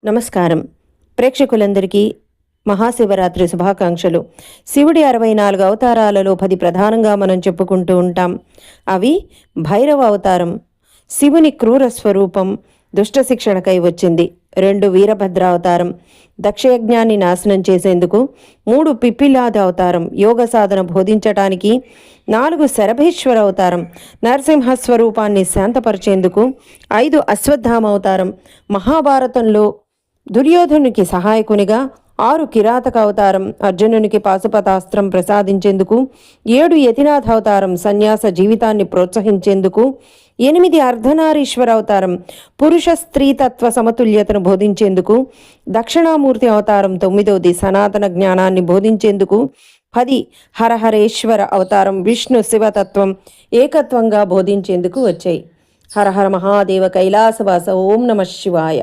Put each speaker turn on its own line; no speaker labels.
నమస్కారం. ప్రేక్షకులందరికీ మహాశివరాత్రి శుభాకాంక్షలు. శివుడి 64 అవతారాలలో 10 ప్రధానంగా మనం చెప్పుకుంటూ ఉంటాం. అవి భైరవ అవతారం, శివుని క్రూర స్వరూపం, దుష్ట శిక్షణకై వచ్చింది. 2 వీరభద్ర అవతారం, దక్షయజ్ఞాన్ని నాశనం చేసేందుకు. 3 పిప్పిలాద అవతారం, యోగ సాధన బోధించటానికి. 4 శరభేశ్వర అవతారం, నరసింహ స్వరూపాన్ని శాంతపరిచేందుకు. 5 అశ్వత్థామ అవతారం, మహాభారతంలో దుర్యోధనునికి సహాయకునిగా. 6 కిరాతక అవతారం, అర్జునునికి పాశుపతాస్త్రం ప్రసాదించేందుకు. 7 యతినాథ అవతారం, సన్యాస జీవితాన్ని ప్రోత్సహించేందుకు. 8 అర్ధనారీశ్వర అవతారం, పురుష స్త్రీతత్వ సమతుల్యతను బోధించేందుకు. దక్షిణామూర్తి అవతారం 9వది, సనాతన జ్ఞానాన్ని బోధించేందుకు. 10 హరహరేశ్వర అవతారం, విష్ణు శివతత్వం ఏకత్వంగా బోధించేందుకు వచ్చాయి. హరహర మహాదేవ కైలాసవాస. ఓం నమ శివాయ.